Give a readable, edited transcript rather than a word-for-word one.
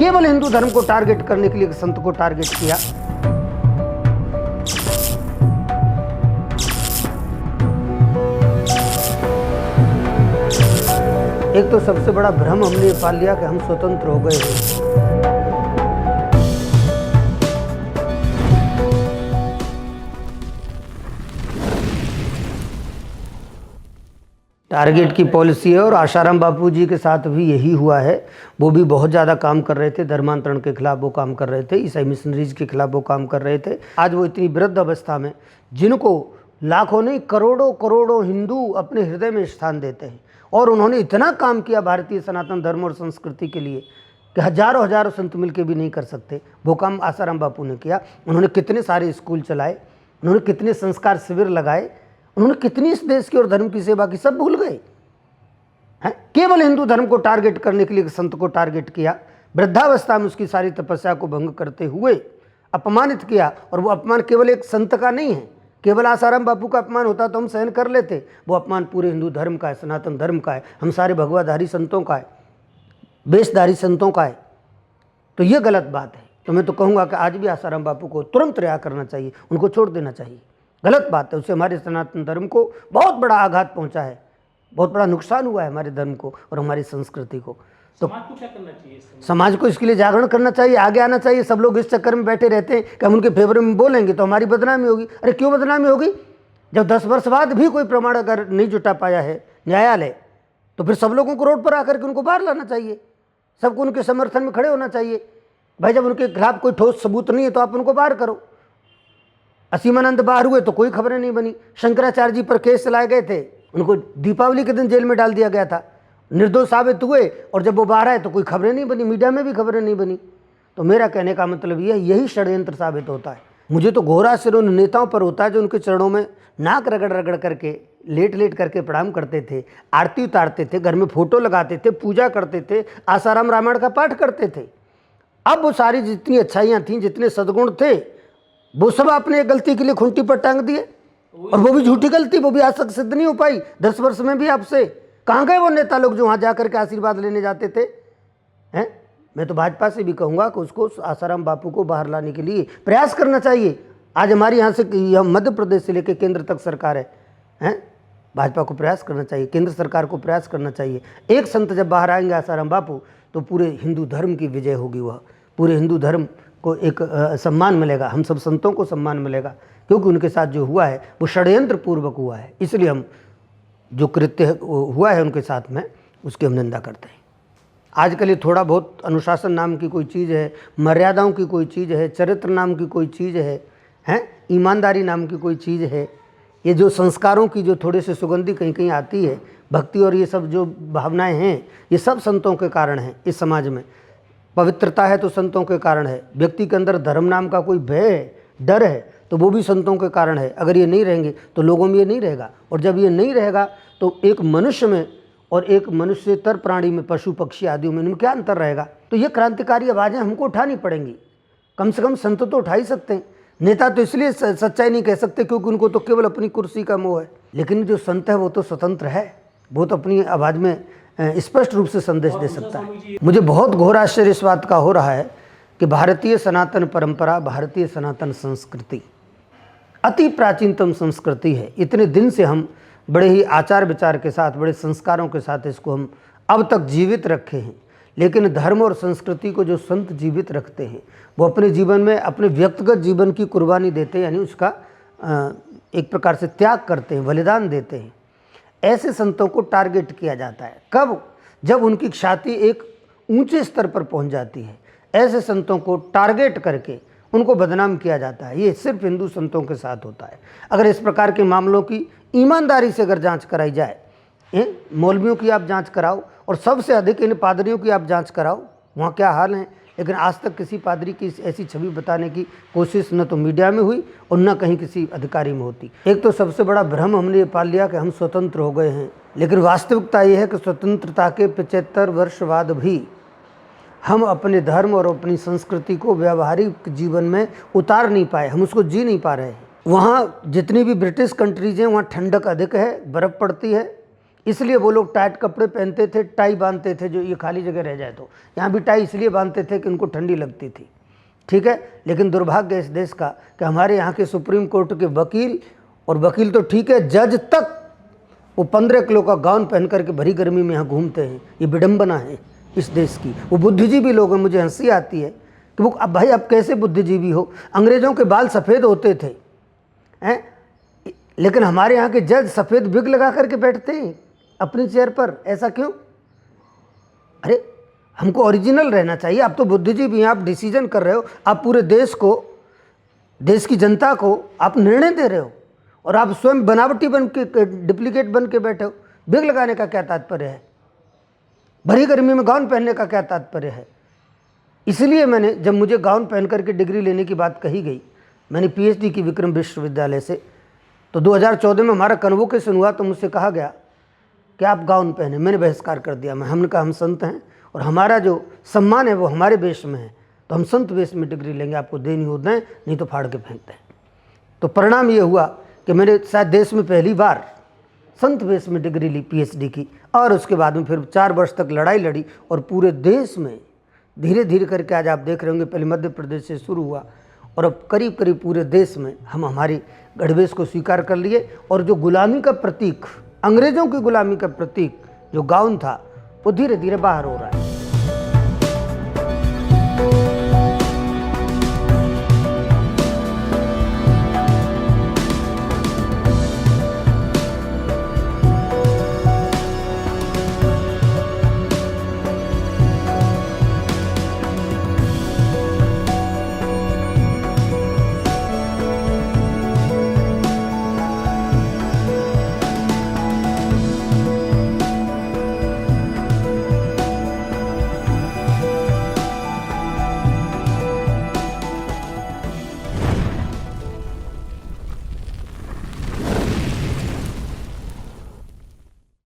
केवल हिंदू धर्म को टारगेट करने के लिए एक संत को टारगेट किया। एक तो सबसे बड़ा भ्रम हमने ये पाल लिया कि हम स्वतंत्र हो गए हैं। टारगेट की पॉलिसी है और आशाराम बापू जी के साथ भी यही हुआ है। वो भी बहुत ज़्यादा काम कर रहे थे, धर्मांतरण के खिलाफ वो काम कर रहे थे, ईसाई मिशनरीज के खिलाफ वो काम कर रहे थे। आज वो इतनी वृद्ध अवस्था में, जिनको लाखों नहीं करोड़ों करोड़ों हिंदू अपने हृदय में स्थान देते हैं, और उन्होंने इतना काम किया भारतीय सनातन धर्म और संस्कृति के लिए कि हजारों हजारों संत मिलकर भी नहीं कर सकते। वो काम आशाराम बापू ने किया। उन्होंने कितने सारे स्कूल चलाए, उन्होंने कितने संस्कार शिविर लगाए, उन्होंने कितनी इस देश की और धर्म की सेवा की, सब भूल गए हैं। केवल हिंदू धर्म को टारगेट करने के लिए एक संत को टारगेट किया। वृद्धावस्था में उसकी सारी तपस्या को भंग करते हुए अपमानित किया। और वो अपमान केवल एक संत का नहीं है, केवल आशाराम बापू का अपमान होता तो हम सहन कर लेते। वो अपमान पूरे हिंदू धर्म का है, सनातन धर्म का है, हम सारे भगवाधारी संतों का है, वेशधारी संतों का है। तो ये गलत बात है। तो मैं तो कहूँगा कि आज भी आशाराम बापू को तुरंत रिहा करना चाहिए, उनको छोड़ देना चाहिए। गलत बात है, उससे हमारे सनातन धर्म को बहुत बड़ा आघात पहुंचा है, बहुत बड़ा नुकसान हुआ है हमारे धर्म को और हमारी संस्कृति को। तो समाज को क्या करना चाहिए? समाज को इसके लिए जागरण करना चाहिए, आगे आना चाहिए। सब लोग इस चक्कर में बैठे रहते हैं कि हम उनके फेवर में बोलेंगे तो हमारी बदनामी होगी। अरे क्यों बदनामी होगी? जब 10 वर्ष बाद भी कोई प्रमाण अगर नहीं जुटा पाया है न्यायालय, तो फिर सब लोगों को रोड पर आकर के उनको बाहर लाना चाहिए, सबको उनके समर्थन में खड़े होना चाहिए। भाई जब उनके खिलाफ कोई ठोस सबूत नहीं है तो आप उनको बाहर करो। असीमानंद बाहर हुए तो कोई खबरें नहीं बनी। शंकराचार्य जी पर केस चलाए गए थे, उनको दीपावली के दिन जेल में डाल दिया गया था, निर्दोष साबित हुए, और जब वो बाहर आए तो कोई खबरें नहीं बनी, मीडिया में भी खबरें नहीं बनी। तो मेरा कहने का मतलब यही षड्यंत्र साबित होता है। मुझे तो घोर आश्चर्य उन नेताओं पर होता है जो उनके चरणों में नाक रगड़ रगड़ करके, लेट लेट करके प्रणाम करते थे, आरती उतारते थे, घर में फोटो लगाते थे, पूजा करते थे, आसाराम रामायण का पाठ करते थे। अब वो सारी जितनी अच्छाइयाँ थीं, जितने सद्गुण थे, वो सब आपने एक गलती के लिए खुंटी पर टांग दिए, और वो भी झूठी गलती, वो भी आज तक सिद्ध नहीं हो पाई। 10 वर्ष में भी आपसे कहाँ गए वो नेता लोग जो वहाँ जाकर के आशीर्वाद लेने जाते थे? हैं? मैं तो भाजपा से भी कहूँगा कि उसको आशाराम बापू को बाहर लाने के लिए प्रयास करना चाहिए। आज हमारे यहाँ से मध्य प्रदेश से लेकर केंद्र तक सरकार है, हैं? भाजपा को प्रयास करना चाहिए, केंद्र सरकार को प्रयास करना चाहिए। एक संत जब बाहर आएंगे आशाराम बापू, तो पूरे हिंदू धर्म की विजय होगी। वह पूरे हिंदू धर्म को एक सम्मान मिलेगा, हम सब संतों को सम्मान मिलेगा, क्योंकि उनके साथ जो हुआ है वो षड्यंत्र पूर्वक हुआ है। इसलिए हम जो कृत्य हुआ है उनके साथ में, उसकी हम निंदा करते हैं। आजकल ये थोड़ा बहुत अनुशासन नाम की कोई चीज़ है, मर्यादाओं की कोई चीज़ है, चरित्र नाम की कोई चीज़ है, ईमानदारी नाम की कोई चीज़ है, ये जो संस्कारों की जो थोड़े से सुगंधी कहीं कहीं आती है, भक्ति और ये सब जो भावनाएँ हैं, ये सब संतों के कारण हैं। इस समाज में पवित्रता है तो संतों के कारण है। व्यक्ति के अंदर धर्म नाम का कोई भय है, डर है, तो वो भी संतों के कारण है। अगर ये नहीं रहेंगे तो लोगों में ये नहीं रहेगा, और जब ये नहीं रहेगा तो एक मनुष्य में और एक मनुष्यतर प्राणी में, पशु पक्षी आदियों में, इनमें क्या अंतर रहेगा? तो ये क्रांतिकारी आवाज़ें हमको उठानी पड़ेंगी। कम से कम संत तो उठा ही सकते हैं। नेता तो इसलिए सच्चाई नहीं कह सकते क्योंकि उनको तो केवल अपनी कुर्सी का मोह है, लेकिन जो संत है वो तो स्वतंत्र है, वो तो अपनी आवाज़ में स्पष्ट रूप से संदेश दे सकता है। मुझे बहुत घोर आश्चर्य इस बात का हो रहा है कि भारतीय सनातन परंपरा, भारतीय सनातन संस्कृति अति प्राचीनतम संस्कृति है। इतने दिन से हम बड़े ही आचार विचार के साथ, बड़े संस्कारों के साथ इसको हम अब तक जीवित रखे हैं। लेकिन धर्म और संस्कृति को जो संत जीवित रखते हैं, वो अपने जीवन में, अपने व्यक्तिगत जीवन की कुर्बानी देते हैं, यानी उसका एक प्रकार से त्याग करते हैं, बलिदान देते हैं। ऐसे संतों को टारगेट किया जाता है। कब? जब उनकी ख्याति एक ऊंचे स्तर पर पहुंच जाती है। ऐसे संतों को टारगेट करके उनको बदनाम किया जाता है। ये सिर्फ हिंदू संतों के साथ होता है। अगर इस प्रकार के मामलों की ईमानदारी से अगर जांच कराई जाए, मौलवियों की आप जांच कराओ, और सबसे अधिक इन पादरियों की आप जांच कराओ, वहाँ क्या हाल है। लेकिन आज तक किसी पादरी की ऐसी छवि बताने की कोशिश न तो मीडिया में हुई और न कहीं किसी अधिकारी में होती। एक तो सबसे बड़ा भ्रम हमने ये पाल लिया कि हम स्वतंत्र हो गए हैं, लेकिन वास्तविकता ये है कि स्वतंत्रता के 75 वर्ष बाद भी हम अपने धर्म और अपनी संस्कृति को व्यावहारिक जीवन में उतार नहीं पाए, हम उसको जी नहीं पा रहे हैं। वहाँ जितनी भी ब्रिटिश कंट्रीज़ हैं, वहाँ ठंडक अधिक है, बर्फ़ पड़ती है, इसलिए वो लोग टाइट कपड़े पहनते थे, टाई बांधते थे, जो ये खाली जगह रह जाए तो। यहाँ भी टाई इसलिए बांधते थे कि उनको ठंडी लगती थी, ठीक है। लेकिन दुर्भाग्य इस देश का कि हमारे यहाँ के सुप्रीम कोर्ट के वकील, और वकील तो ठीक है, जज तक वो 15 किलो का गाउन पहन करके भरी गर्मी में यहाँ घूमते हैं। ये विडंबना है इस देश की। वो बुद्धिजीवी लोग हैं, मुझे हंसी आती है कि वो, अब भाई अब कैसे बुद्धिजीवी हो? अंग्रेज़ों के बाल सफ़ेद होते थे हैं, लेकिन हमारे यहाँ के जज सफ़ेद विग लगा करके बैठते हैं अपनी चेयर पर, ऐसा क्यों? अरे हमको ओरिजिनल रहना चाहिए। आप तो बुद्धिजीवी हैं, आप डिसीजन कर रहे हो, आप पूरे देश को, देश की जनता को आप निर्णय दे रहे हो, और आप स्वयं बनावटी बन के, डुप्लीकेट बन के बैठे हो। विग लगाने का क्या तात्पर्य है? भरी गर्मी में गाउन पहनने का क्या तात्पर्य है? इसलिए मैंने, जब मुझे गाउन पहन करके डिग्री लेने की बात कही गई, मैंने पीएचडी की विक्रम विश्वविद्यालय से, तो 2014 में हमारा कन्वोकेशन हुआ, तो मुझसे कहा गया कि आप गाउन पहने। मैंने बहिष्कार कर दिया। हमने कहा हम संत हैं और हमारा जो सम्मान है वो हमारे वेश में है, तो हम संत वेश में डिग्री लेंगे, आपको देनी हो दें, नहीं तो फाड़ के फेंक दें। तो परिणाम ये हुआ कि मैंने शायद देश में पहली बार संत वेश में डिग्री ली पीएचडी की, और उसके बाद में फिर 4 वर्ष तक लड़ाई लड़ी, और पूरे देश में धीरे धीरे करके आज आप देख रहे होंगे, पहले मध्य प्रदेश से शुरू हुआ और अब करीब करीब पूरे देश में हम हमारी गणवेश को स्वीकार कर लिए। और जो गुलामी का प्रतीक, अंग्रेज़ों की गुलामी का प्रतीक जो गाउन था, वो धीरे धीरे बाहर हो रहा है।